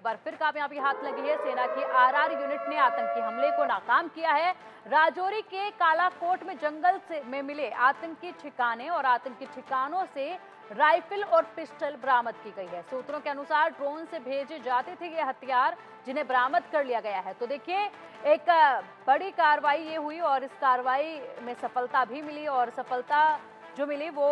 बार फिर कामयाबी हाथ लगी है। सेना की आरआर यूनिट ने आतंकी हमले को नाकाम किया है। राजौरी के कालाकोट में जंगल में मिले आतंकी ठिकाने और आतंकी ठिकानों से राइफल और पिस्टल बरामद की गई है। सूत्रों के अनुसार ड्रोन से भेजे जाते थे ये हथियार, जिन्हें बरामद कर लिया गया है। तो देखिए, एक बड़ी कार्रवाई ये हुई और इस कार्रवाई में सफलता भी मिली और सफलता जो मिली वो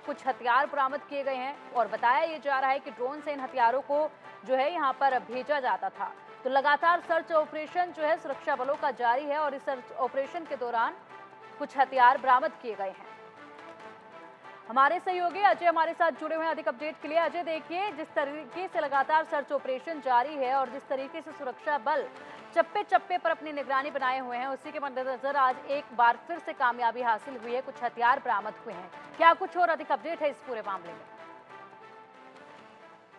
कुछ हथियार बरामद किए गए हैं और बताया ये जा रहा है कि ड्रोन से इन हथियारों को जो है यहाँ पर भेजा जाता था। तो लगातार सर्च ऑपरेशन जो है सुरक्षा बलों का जारी है और इस सर्च ऑपरेशन के दौरान कुछ हथियार बरामद किए गए हैं। हमारे सहयोगी अजय हमारे साथ जुड़े हुए हैं अधिक अपडेट के लिए। अजय, देखिए, जिस तरीके से लगातार सर्च ऑपरेशन जारी है और जिस तरीके से सुरक्षा बल चप्पे चप्पे पर अपनी निगरानी बनाए हुए हैं, उसी के मद्देनजर आज एक बार फिर से कामयाबी हासिल हुई है, कुछ हथियार बरामद हुए हैं। क्या कुछ और अधिक अपडेट है इस पूरे मामले में?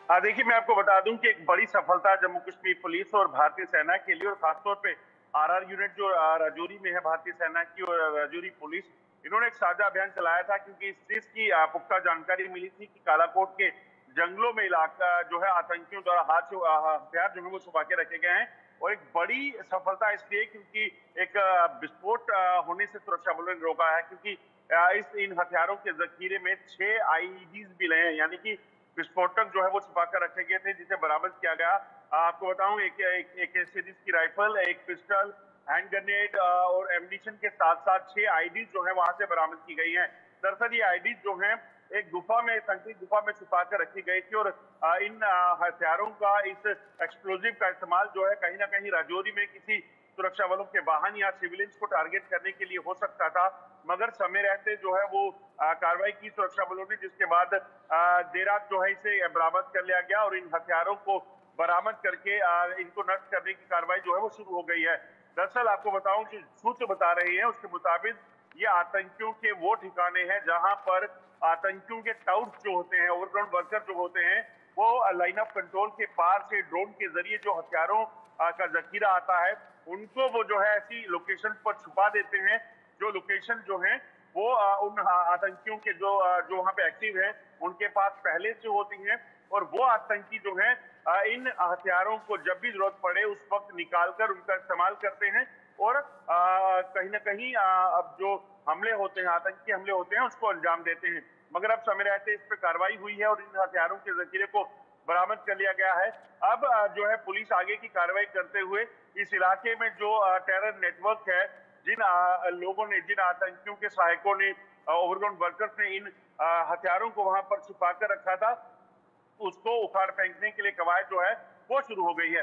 देखिए, मैं आपको बता दूं कि एक बड़ी सफलता जम्मू कश्मीर पुलिस और भारतीय सेना के लिए और खासतौर पे आरआर यूनिट जो राजौरी में है भारतीय सेना की और राजौरी पुलिस, इन्होंने एक साझा अभियान चलाया था क्योंकि इस चीज की पुख्ता जानकारी मिली थी कि कालाकोट के जंगलों में इलाका जो है आतंकियों द्वारा हथियार जो है वो छुपा के रखे गए हैं। और एक बड़ी सफलता इसलिए क्योंकि एक विस्फोट होने से सुरक्षा बलों ने रोका है, क्योंकि इन हथियारों के जखीरे में 6 आईईडीज भी रहे हैं, यानी कि विस्फोटक जो है वो छुपा कर रखे गए थे, जिसे बरामद किया गया। आपको बताऊं, एक सीरीज की राइफल, एक पिस्टल, हैंड ग्रेनेड और एम्यूनिशन के साथ साथ 6 आईडी जो है वहां से बरामद की गई हैं। दरअसल ये आईडी जो है एक गुफा में, संकीर्ण गुफा में छुपा कर रखी गई थी और इन हथियारों का, इस एक्सप्लोजिव का इस्तेमाल जो है कहीं ना कहीं राजौरी में किसी सुरक्षा बलों के वाहन या सिविलियंस को टारगेट करने के लिए हो सकता था, मगर समय रहते जो है वो कार्रवाई की सुरक्षा बलों ने, जिसके बाद देर रात जो है इसे बरामद कर लिया गया और इन हथियारों को बरामद करके इनको नष्ट करने की कार्रवाई जो है वो शुरू हो गई है। दरअसल आपको बताऊं कि सूत्र बता रही है, उसके मुताबिक ये आतंकियों के वो ठिकाने हैं जहां पर आतंकियों के टाउट्स जो होते हैं, ओवरग्राउंड वर्कर जो होते हैं, वो लाइन ऑफ कंट्रोल के पार से ड्रोन के जरिए जो हथियारों का जखीरा आता है, उनको वो जो है ऐसी लोकेशन पर छुपा देते हैं, जो लोकेशन जो है वो उन आतंकियों के जो वहां पे एक्टिव हैं उनके पास पहले से होती हैं। और वो आतंकी जो है इन हथियारों को जब भी जरूरत पड़े उस वक्त निकालकर उनका इस्तेमाल करते हैं और कहीं ना कहीं अब जो हमले होते हैं, आतंकी हमले होते हैं, उसको अंजाम देते हैं। मगर अब समय रहते इस पर कार्रवाई हुई है और इन हथियारों के जखीरे को बरामद कर लिया गया है। अब जो है पुलिस आगे की कार्रवाई करते हुए इस इलाके में जो टेरर नेटवर्क है, जिन लोगों ने, जिन आतंकियों के सहायकों ने, ओवरग्राउंड वर्कर्स ने इन हथियारों को वहां पर छुपा कर रखा था, उसको उखाड़ फेंकने के लिए कवायद जो है वो शुरू हो गई है।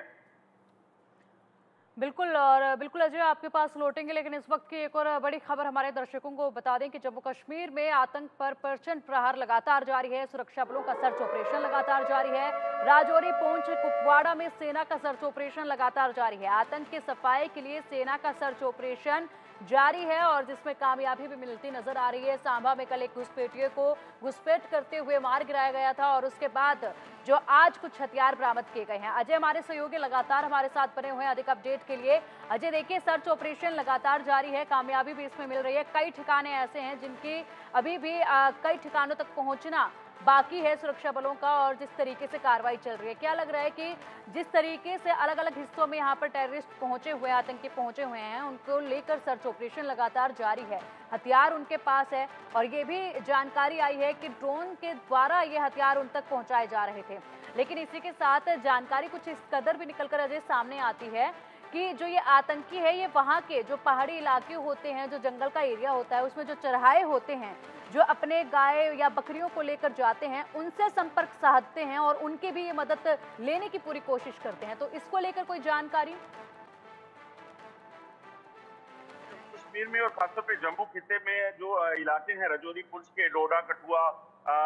बिल्कुल, और बिल्कुल अजय आपके पास लौटेंगे, लेकिन इस वक्त की एक और बड़ी खबर हमारे दर्शकों को बता दें कि जम्मू कश्मीर में आतंक पर प्रचंड प्रहार लगातार जारी है। सुरक्षा बलों का सर्च ऑपरेशन लगातार जारी है। राजौरी, पुंछ, कुपवाड़ा में सेना का सर्च ऑपरेशन लगातार जारी है। आतंक के सफाए के लिए सेना का सर्च ऑपरेशन जारी है और जिसमें कामयाबी भी मिलती नजर आ रही है। सांबा में कल एक घुसपैठिए को घुसपैठ करते हुए मार गिराया गया था और उसके बाद जो आज कुछ हथियार बरामद किए गए हैं। अजय हमारे सहयोगी लगातार हमारे साथ बने हुए हैं अधिक अपडेट के लिए। अजय, देखिए, सर्च ऑपरेशन लगातार जारी है, कामयाबी भी इसमें मिल रही है। कई ठिकाने ऐसे हैं जिनकी अभी भी कई ठिकानों तक पहुंचना बाकी है सुरक्षा बलों का और जिस तरीके से कार्रवाई चल रही है, क्या लग रहा है कि जिस तरीके से अलग अलग हिस्सों में यहाँ पर टेररिस्ट पहुंचे हुए हैं, आतंकी पहुंचे हुए हैं, उनको लेकर सर्च ऑपरेशन लगातार जारी है, हथियार उनके पास है और ये भी जानकारी आई है कि ड्रोन के द्वारा ये हथियार उन तक पहुंचाए जा रहे थे। लेकिन इसी के साथ जानकारी कुछ इस कदर भी निकलकर अजय सामने आती है कि जो ये आतंकी है, ये वहाँ के जो पहाड़ी इलाके होते हैं, जो जंगल का एरिया होता है, उसमें जो चरहाए होते हैं, जो अपने गाय या बकरियों को लेकर जाते हैं, उनसे संपर्क साधते हैं और उनकी भी ये मदद लेने की पूरी कोशिश करते हैं। तो इसको लेकर कोई जानकारी? कश्मीर में और खासतौर पे जम्मू खित्ते में जो इलाके हैं, राजौरी, पुंछ के, डोडा, कठुआ,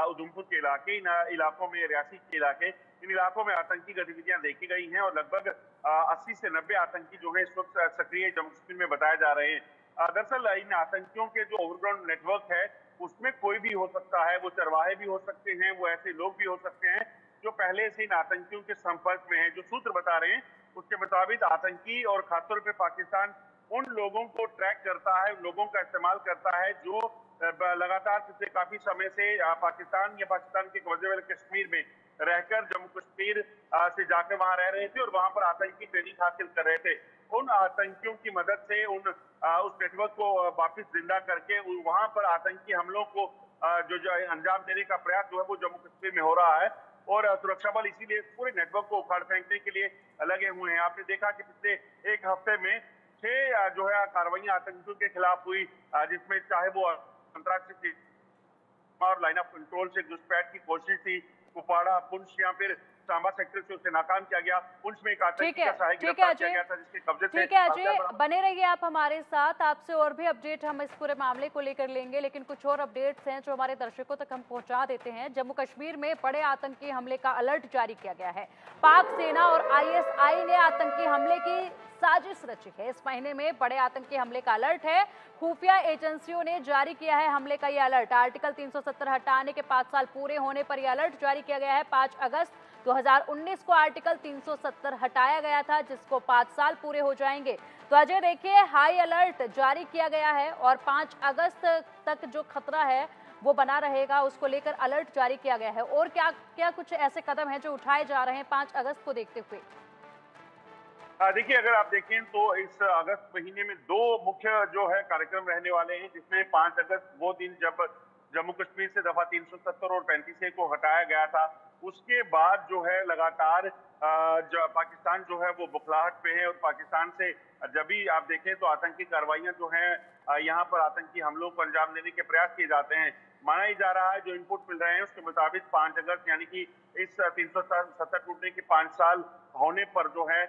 उधमपुर के इलाके, इन इलाकों में, रियासी के इलाके, इन इलाकों में आतंकी गतिविधियां देखी गई हैं और लगभग 80 से 90 आतंकी जो है इस वक्त सक्रिय जम्मू कश्मीर में बताए जा रहे हैं। दरअसल इन आतंकियों के जो ओवरग्राउंड नेटवर्क है उसमें कोई भी हो सकता है, वो चरवाहे भी हो सकते हैं, वो ऐसे लोग भी हो सकते हैं जो पहले से इन आतंकियों के संपर्क में है। जो सूत्र बता रहे हैं उसके मुताबिक आतंकी और खासतौर पर पाकिस्तान उन लोगों को ट्रैक करता है, उन लोगों का इस्तेमाल करता है जो लगातार पिछले काफी समय से पाकिस्तान या पाकिस्तान के कब्जे वाले कश्मीर में रहकर जम्मू कश्मीर से जाकर वहां रह रहे थे और वहां पर आतंकी ट्रेनिंग हासिल कर रहे थे। उन आतंकियों की मदद से उस नेटवर्क को वापस जिंदा करके वहां पर आतंकी हमलों को जो अंजाम देने का प्रयास जो है वो जम्मू कश्मीर में हो रहा है और सुरक्षा बल इसीलिए पूरे नेटवर्क को उखाड़ फेंकने के लिए लगे हुए हैं। आपने देखा कि पिछले एक हफ्ते में 6 जो है कार्रवाइयां आतंकियों के खिलाफ हुई, जिसमें चाहे वो अंतर्राष्ट्रीय और लाइन ऑफ कंट्रोल से घुसपैठ की कोशिश थी, कुपवाड़ा, पुंछ या फिर सांबा सेक्टर से उसे नाकाम किया गया। पुंछ में एक आतंकी का सहायक गिरफ्तार किया गया था जिसके कब्जे से। ठीक है अजय, बने रहिए आप हमारे साथ, आपसे और भी अपडेट हम इस पूरे मामले को लेकर लेंगे, लेकिन कुछ और अपडेट्स हैं जो हमारे दर्शकों तक हम पहुंचा देते हैं। जम्मू कश्मीर में बड़े आतंकी हमले का अलर्ट जारी किया गया है। पाक सेना और आईएसआई ने आतंकी हमले की साजिश रची है। इस महीने में बड़े आतंकी हमले का अलर्ट है। खुफिया एजेंसियों ने जारी किया है हमले का यह अलर्ट। आर्टिकल 370 हटाने के 5 साल पूरे होने पर यह अलर्ट जारी किया गया है। 5 अगस्त 2019 को आर्टिकल 370 हटाया गया था, जिसको 5 साल पूरे हो जाएंगे। तो अजय देखिए, हाई अलर्ट जारी किया गया है और 5 अगस्त तक जो खतरा है वो बना रहेगा, उसको लेकर अलर्ट जारी किया गया है। और क्या क्या कुछ ऐसे कदम हैं जो उठाए जा रहे हैं 5 अगस्त को देखते हुए? देखिए, अगर आप देखें तो इस अगस्त महीने में 2 मुख्य जो है कार्यक्रम रहने वाले हैं, जिसमें 5 अगस्त वो दिन जब जम्मू कश्मीर से दफा 370 और 35A को हटाया गया था। उसके बाद जो है लगातार पाकिस्तान जो है वो बुखलाहट पे है और पाकिस्तान से जब भी आप देखें तो आतंकी कार्रवाइयां जो हैं यहाँ पर आतंकी हमलों को अंजाम देने के प्रयास किए जाते हैं। माना ही जा रहा है, जो इनपुट मिल रहे हैं उसके मुताबिक 5 अगस्त यानी कि इस 370 टूटने के 5 साल होने पर जो है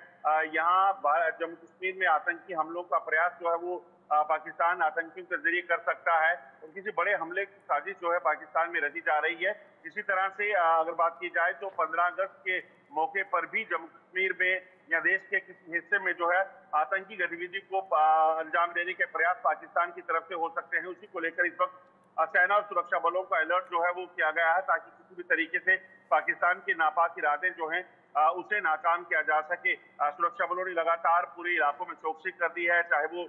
यहाँ जम्मू कश्मीर में आतंकी हमलों का प्रयास जो है वो पाकिस्तान आतंकियों के जरिए कर सकता है और किसी बड़े हमले की साजिश जो है पाकिस्तान में रची जा रही है। इसी तरह से अगर बात की जाए तो 15 अगस्त के मौके पर भी जम्मू कश्मीर में या देश के किसी हिस्से में जो है आतंकी गतिविधि को अंजाम देने के प्रयास पाकिस्तान की तरफ से हो सकते हैं। उसी को लेकर इस वक्त सेना और सुरक्षा बलों का अलर्ट जो है वो किया गया है, ताकि किसी भी तरीके से पाकिस्तान की नापाक इरादे जो हैं उसे नाकाम किया जा सके। सुरक्षा बलों ने लगातार पूरे इलाकों में चौकसी कर दी है, चाहे वो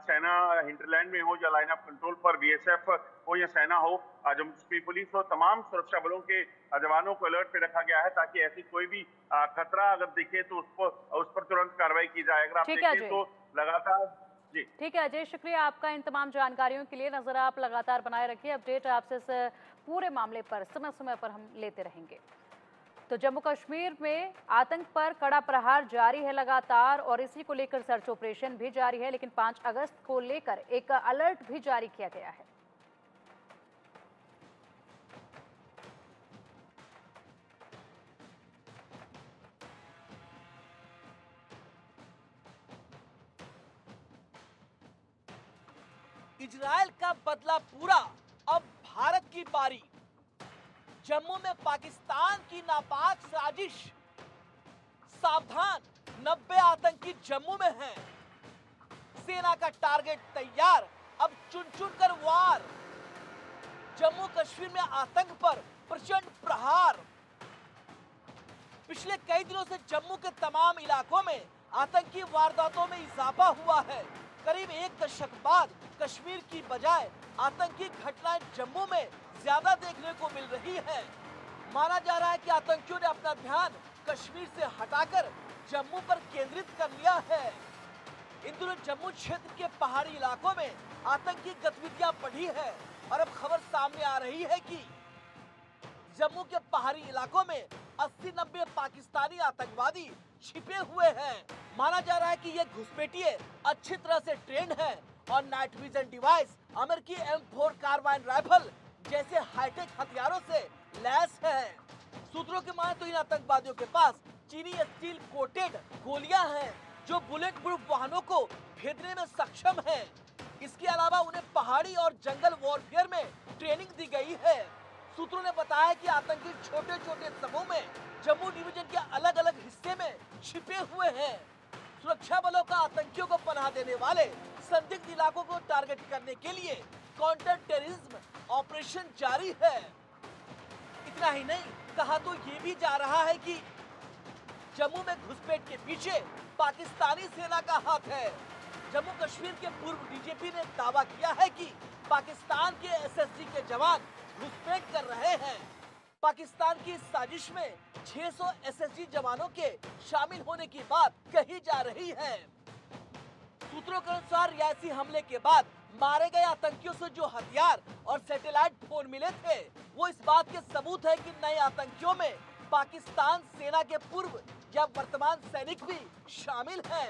सेना हिंटरलैंड में हो या लाइन ऑफ कंट्रोल पर बीएसएफ हो या सेना हो, जम्मू कश्मीर पुलिस हो, तमाम सुरक्षा बलों के जवानों को अलर्ट पे रखा गया है, ताकि ऐसी कोई भी खतरा अगर दिखे तो उस पर तुरंत कार्रवाई की जाए। अगर आप देखें तो लगातार जी। ठीक है अजय, शुक्रिया आपका इन तमाम जानकारियों के लिए। नजर आप लगातार बनाए रखिए, अपडेट आपसे इस पूरे मामले पर समय समय पर हम लेते रहेंगे। तो जम्मू कश्मीर में आतंक पर कड़ा प्रहार जारी है लगातार और इसी को लेकर सर्च ऑपरेशन भी जारी है, लेकिन 5 अगस्त को लेकर एक अलर्ट भी जारी किया गया है। इजराइल का बदला पूरा, अब भारत की बारी। जम्मू में पाकिस्तान की नापाक साजिश, सावधान, 90 आतंकी जम्मू में हैं। सेना का टारगेट तैयार, अब चुन चुन कर वार। जम्मू कश्मीर में आतंक पर प्रचंड प्रहार। पिछले कई दिनों से जम्मू के तमाम इलाकों में आतंकी वारदातों में इजाफा हुआ है। करीब 1 दशक बाद कश्मीर की बजाय आतंकी घटनाएं जम्मू में ज्यादा देखने को मिल रही है। माना जा रहा है कि आतंकियों ने अपना ध्यान कश्मीर से हटाकर जम्मू पर केंद्रित कर लिया है। इन दिनों जम्मू क्षेत्र के पहाड़ी इलाकों में आतंकी गतिविधियां बढ़ी है और अब खबर सामने आ रही है कि जम्मू के पहाड़ी इलाकों में 80-90 पाकिस्तानी आतंकवादी छिपे हुए हैं। माना जा रहा है कि ये घुसपैठिए अच्छी तरह से ट्रेंड हैं और नाइट विजन डिवाइस, अमेरिकी M4 कार्बाइन राइफल जैसे हाईटेक हथियारों से लैस है। सूत्रों की माने तो इन आतंकवादियों के पास चीनी स्टील कोटेड गोलियां हैं जो बुलेट प्रूफ वाहनों को भेदने में सक्षम हैं। इसके अलावा उन्हें पहाड़ी और जंगल वॉरफेयर में ट्रेनिंग दी गई है। सूत्रों ने बताया कि आतंकी छोटे छोटे समूह में जम्मू डिवीजन के अलग अलग हिस्से में छिपे हुए हैं। सुरक्षा बलों का आतंकियों को पनाह देने वाले संदिग्ध इलाकों को टारगेट करने के लिए काउंटर टेररिज्म ऑपरेशन जारी है। इतना ही नहीं, कहा तो ये भी जा रहा है कि जम्मू में घुसपैठ के पीछे पाकिस्तानी सेना का हाथ है। जम्मू कश्मीर के पूर्व डीजीपी ने दावा किया है कि पाकिस्तान के एसएसजी के जवान घुसपैठ कर रहे हैं। पाकिस्तान की इस साजिश में 600 एसएसजी जवानों के शामिल होने की बात कही जा रही है। सूत्रों के अनुसार रियासी हमले के बाद मारे गए आतंकियों से जो हथियार और सैटेलाइट फोन मिले थे, वो इस बात के सबूत है कि नए आतंकियों में पाकिस्तान सेना के पूर्व या वर्तमान सैनिक भी शामिल हैं।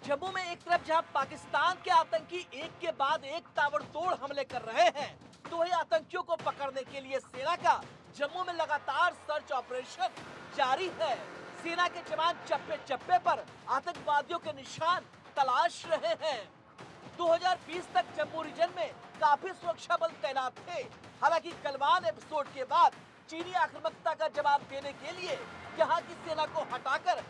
जम्मू में एक तरफ जहां पाकिस्तान के आतंकी एक के बाद एक ताबड़तोड़ हमले कर रहे हैं, तो वही आतंकियों को पकड़ने के लिए सेना का जम्मू में लगातार सर्च ऑपरेशन जारी है। सेना के जवान चप्पे चप्पे पर आतंकवादियों के निशान तलाश रहे हैं। 2020 तक जम्मू रीजन में काफी सुरक्षा बल तैनात थे। हालांकि गलवान एपिसोड के बाद चीनी आक्रामकता का जवाब देने के लिए यहाँ की सेना को हटाकर